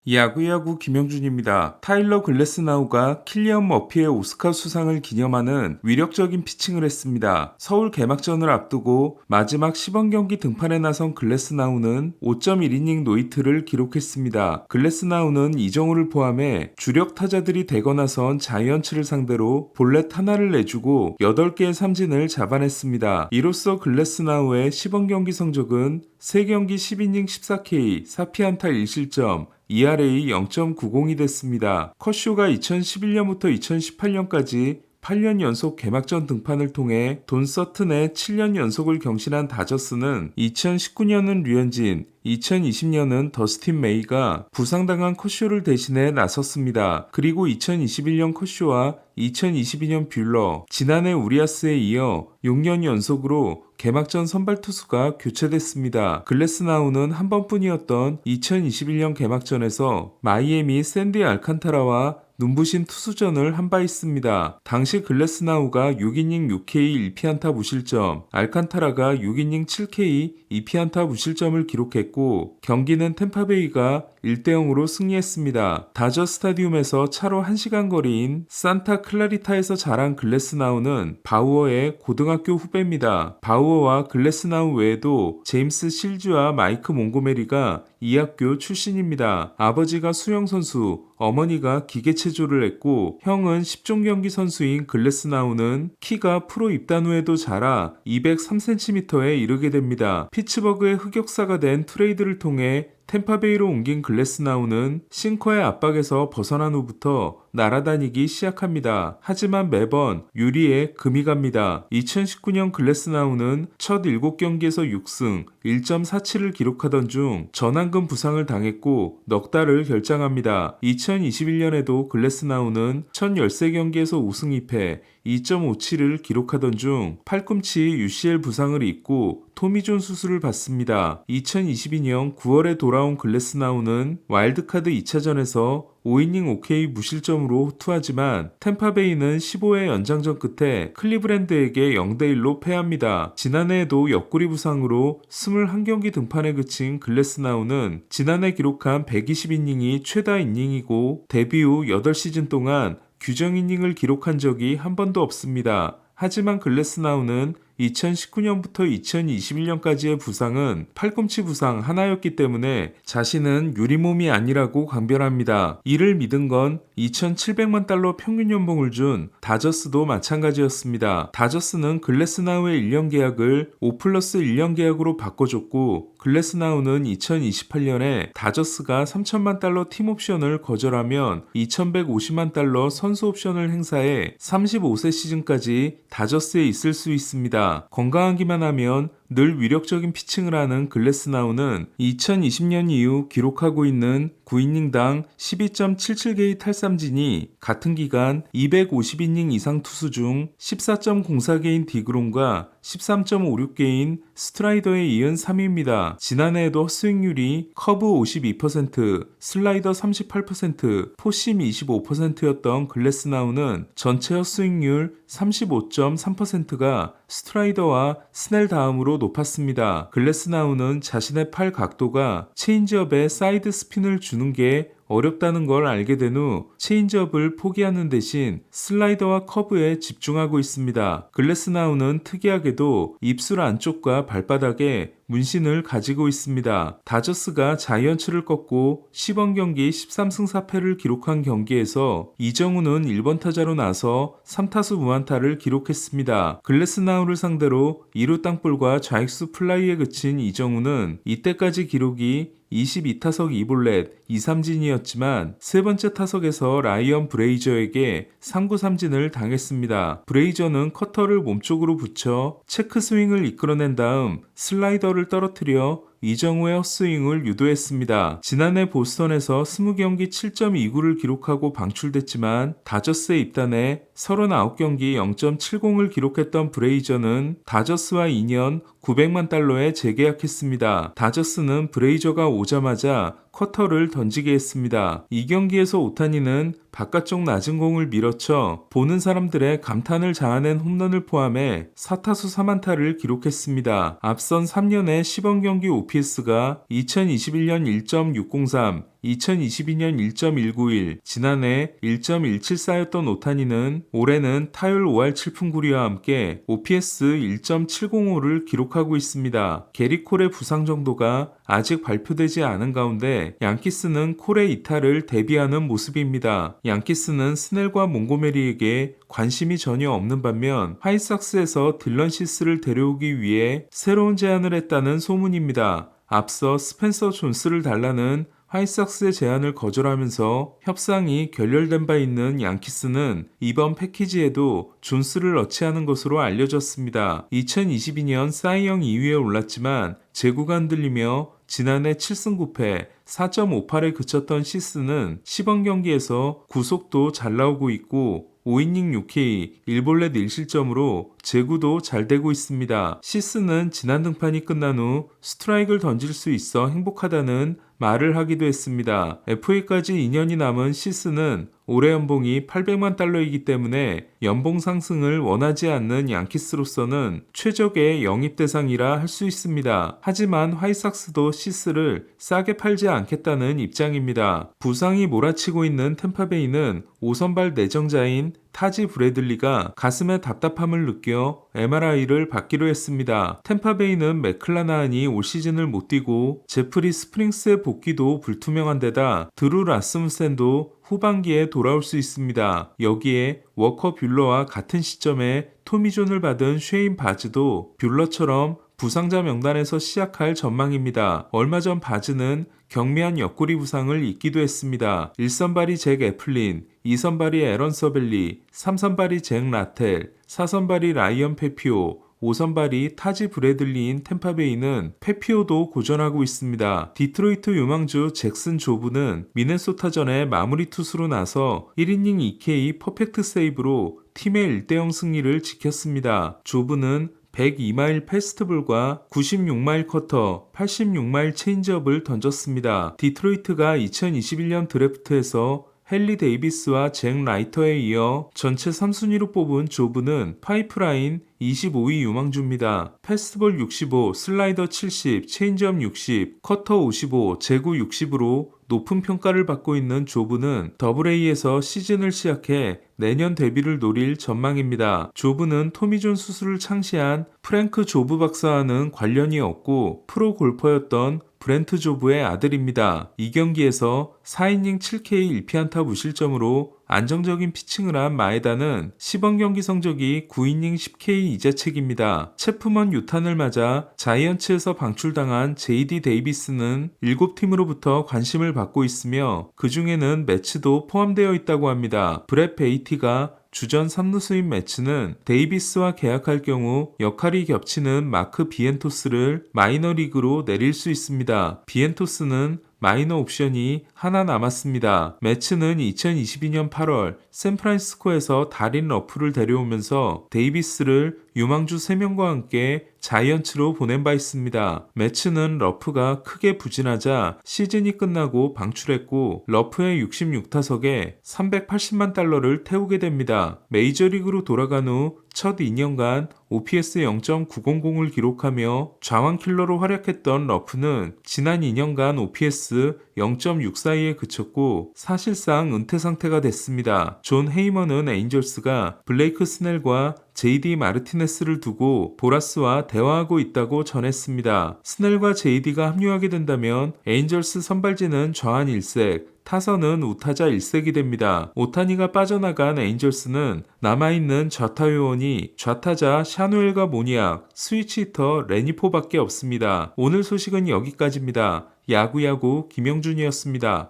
야구야구 김영준입니다. 타일러 글래스나우가 킬리언 머피의 오스카 수상을 기념하는 위력적인 피칭을 했습니다. 서울 개막전을 앞두고 마지막 시범 경기 등판에 나선 글래스나우는 5.1이닝 노히트를 기록했습니다. 글래스나우는 이정우를 포함해 주력 타자들이 대거 나선 자이언츠를 상대로 볼넷 하나를 내주고 8개의 삼진을 잡아냈습니다. 이로써 글래스나우의 시범 경기 성적은 3경기 10이닝 14K, 4피안타 1실점, ERA 0.90이 됐습니다. 커쇼가 2011년부터 2018년까지 8년 연속 개막전 등판을 통해 돈 서튼의 7년 연속을 경신한 다저스는 2019년은 류현진, 2020년은 더스틴 메이가 부상당한 커쇼를 대신해 나섰습니다. 그리고 2021년 커쇼와 2022년 뷰러, 지난해 우리아스에 이어 6년 연속으로 개막전 선발 투수가 교체됐습니다. 글래스나우는 한 번뿐이었던 2021년 개막전에서 마이애미 샌디 알칸타라와 눈부신 투수전을 한 바 있습니다. 당시 글래스나우가 6이닝 6K 1피안타 무실점, 알칸타라가 6이닝 7K 2피안타 무실점을 기록했고 경기는 템파베이가 1대0으로 승리했습니다. 다저 스타디움에서 차로 1시간 거리인 산타 클라리타에서 자란 글래스나우는 바우어의 고등학교 후배입니다. 바우어와 글래스나우 외에도 제임스 실즈와 마이크 몽고메리가 이 학교 출신입니다. 아버지가 수영선수, 어머니가 기계체조를 했고 형은 10종 경기 선수인 글래스나우는 키가 프로 입단 후에도 자라 203cm에 이르게 됩니다. 피츠버그의 흑역사가 된 트레이드를 통해 템파베이로 옮긴 글래스나우는 싱커의 압박에서 벗어난 후부터 날아다니기 시작합니다. 하지만 매번 유리에 금이 갑니다. 2019년 글래스나우는 첫 7경기에서 6승, 1.47을 기록하던 중 전완근 부상을 당했고 넉 달을 결장합니다. 2021년에도 글래스나우는 첫 13경기에서 5승 2패, 2.57을 기록하던 중 팔꿈치 UCL 부상을 입고 토미존 수술을 받습니다. 2022년 9월에 돌아온 글래스나우는 와일드카드 2차전에서 5이닝 5K 무실점으로 호투하지만 템파베이는 15회 연장전 끝에 클리브랜드에게 0대1로 패합니다. 지난해에도 옆구리 부상으로 21경기 등판에 그친 글래스나우는 지난해 기록한 120이닝이 최다 이닝이고 데뷔 후 8시즌 동안 규정 이닝을 기록한 적이 한 번도 없습니다. 하지만 글래스나우는 2019년부터 2021년까지의 부상은 팔꿈치 부상 하나였기 때문에 자신은 유리몸이 아니라고 강변합니다. 이를 믿은 건 2,700만 달러 평균 연봉을 준 다저스도 마찬가지였습니다. 다저스는 글래스나우의 1년 계약을 5+1년 계약으로 바꿔줬고 글래스나우는 2028년에 다저스가 3천만 달러 팀 옵션을 거절하면 2,150만 달러 선수 옵션을 행사해 35세 시즌까지 다저스에 있을 수 있습니다. 건강하기만 하면 늘 위력적인 피칭을 하는 글래스나우는 2020년 이후 기록하고 있는 9이닝당 12.77개의 탈삼진이 같은 기간 250이닝 이상 투수 중 14.04개인 디그롬과 13.56개인 스트라이더에 이은 3위입니다. 지난해에도 헛스윙률이 커브 52%, 슬라이더 38%, 포심 25%였던 글래스나우는 전체 헛스윙률 35.3%가 스트라이더와 스넬 다음으로 높았습니다. 글래스나우는 자신의 팔 각도가 체인지업에 사이드 스핀을 주는 게 어렵다는 걸 알게 된 후 체인지업을 포기하는 대신 슬라이더와 커브에 집중하고 있습니다. 글래스나우는 특이하게도 입술 안쪽과 발바닥에 문신을 가지고 있습니다. 다저스가 자이언츠를 꺾고 시범 경기 13승 4패를 기록한 경기에서 이정우는 1번 타자로 나서 3타수 무안타를 기록했습니다. 글래스나우를 상대로 2루 땅볼과 좌익수 플라이에 그친 이정우는 이때까지 기록이 22타석 2볼넷 2삼진이었지만 세 번째 타석에서 라이언 브레이저에게 3구 삼진을 당했습니다. 브레이저는 커터를 몸쪽으로 붙여 체크 스윙을 이끌어낸 다음 슬라이더를 떨어뜨려 이정우의 헛스윙을 유도했습니다. 지난해 보스턴에서 20경기 7.29를 기록하고 방출됐지만 다저스에 입단해 39경기 0.70을 기록했던 브레이저는 다저스와 2년 900만 달러에 재계약했습니다. 다저스는 브레이저가 오자마자 커터를 던지게 했습니다. 이 경기에서 오타니는 바깥쪽 낮은 공을 밀어쳐 보는 사람들의 감탄을 자아낸 홈런을 포함해 4타수 3안타를 기록했습니다. 앞선 3년의 시범 경기 OPS가 2021년 1.603, 2022년 1.191, 지난해 1.174였던 오타니는 올해는 타율 5할 7푼9리와 함께 OPS 1.705를 기록하고 있습니다. 게리 콜의 부상 정도가 아직 발표되지 않은 가운데 양키스는 콜의 이탈을 대비하는 모습입니다. 양키스는 스넬과 몽고메리에게 관심이 전혀 없는 반면 화이트삭스에서 딜런 시스를 데려오기 위해 새로운 제안을 했다는 소문입니다. 앞서 스펜서 존스를 달라는 화이트삭스의 제안을 거절하면서 협상이 결렬된 바 있는 양키스는 이번 패키지에도 존스를 넣지 않은 것으로 알려졌습니다. 2022년 사이영 2위에 올랐지만 제구가 흔들리며 지난해 7승 9패 4.58에 그쳤던 시스는 시범 경기에서 구속도 잘 나오고 있고 5이닝 6K 1볼넷 1실점으로 제구도 잘 되고 있습니다. 시스는 지난 등판이 끝난 후 스트라이크를 던질 수 있어 행복하다는 말을 하기도 했습니다. FA까지 2년이 남은 시스는 올해 연봉이 800만 달러이기 때문에 연봉 상승을 원하지 않는 양키스로서는 최적의 영입 대상이라 할 수 있습니다. 하지만 화이삭스도 시스를 싸게 팔지 않겠다는 입장입니다. 부상이 몰아치고 있는 템파베이는 5선발 내정자인 타지 브래들리가 가슴에 답답함을 느껴 MRI를 받기로 했습니다. 템파베이는 맥클라나한이 올 시즌을 못 뛰고 제프리 스프링스의 복귀도 불투명한 데다 드루 라스무센도 후반기에 돌아올 수 있습니다. 여기에 워커 뷰러와 같은 시점에 토미존을 받은 쉐인 바즈도 뷰러처럼 부상자 명단에서 시작할 전망입니다. 얼마 전 바즈는 경미한 옆구리 부상을 입기도 했습니다. 1선발이 잭 애플린, 2선발이 에런 서벨리, 3선발이 잭 라텔, 4선발이 라이언 페피오, 5선발이 타지 브래들리인 템파베이는 페피오도 고전하고 있습니다. 디트로이트 유망주 잭슨 조브는 미네소타전에 마무리 투수로 나서 1이닝 2K 퍼펙트 세이브로 팀의 1대0 승리를 지켰습니다. 조브는 102마일 패스트볼과 96마일 커터, 86마일 체인지업을 던졌습니다. 디트로이트가 2021년 드래프트에서 헨리 데이비스와 잭 라이터에 이어 전체 3순위로 뽑은 조브는 파이프라인 25위 유망주입니다. 패스트볼 65, 슬라이더 70, 체인지업 60, 커터 55, 제구 60으로 높은 평가를 받고 있는 조브는 더블A에서 시즌을 시작해 내년 데뷔를 노릴 전망입니다. 조브는 토미존 수술을 창시한 프랭크 조브 박사와는 관련이 없고 프로 골퍼였던 브렌트 조브의 아들입니다. 이 경기에서 4이닝 7K 1피안타 무실점으로 안정적인 피칭을 한 마에다는 시범 경기 성적이 9이닝 10K 이자책입니다. 체프먼 유탄을 맞아 자이언츠에서 방출당한 JD 데이비스는 7팀으로부터 관심을 받고 있으며 그 중에는 매츠도 포함되어 있다고 합니다. 브렛 베이티가 주전 3루수인 매츠는 데이비스와 계약할 경우 역할이 겹치는 마크 비엔토스를 마이너리그로 내릴 수 있습니다. 비엔토스는 마이너 옵션이 하나 남았습니다. 매츠는 2022년 8월 샌프란시스코에서 다린 러프를 데려오면서 데이비스를 유망주 3명과 함께 자이언츠로 보낸 바 있습니다. 매츠는 러프가 크게 부진하자 시즌이 끝나고 방출했고 러프의 66타석에 380만 달러를 태우게 됩니다. 메이저리그로 돌아간 후 첫 2년간 OPS 0.900을 기록하며 좌완킬러로 활약했던 러프는 지난 2년간 OPS 0.642에 그쳤고 사실상 은퇴 상태가 됐습니다. 존 헤이먼은 에인절스가 블레이크 스넬과 JD 마르티네스를 두고 보라스와 대화하고 있다고 전했습니다. 스넬과 JD가 합류하게 된다면 에인절스 선발진은 좌완 1색, 타선은 우타자 1색이 됩니다. 오타니가 빠져나간 에인절스는 남아있는 좌타 요원이 좌타자 샤누엘과 모니악, 스위치히터 레니포밖에 없습니다. 오늘 소식은 여기까지입니다. 야구야구 김영준이었습니다.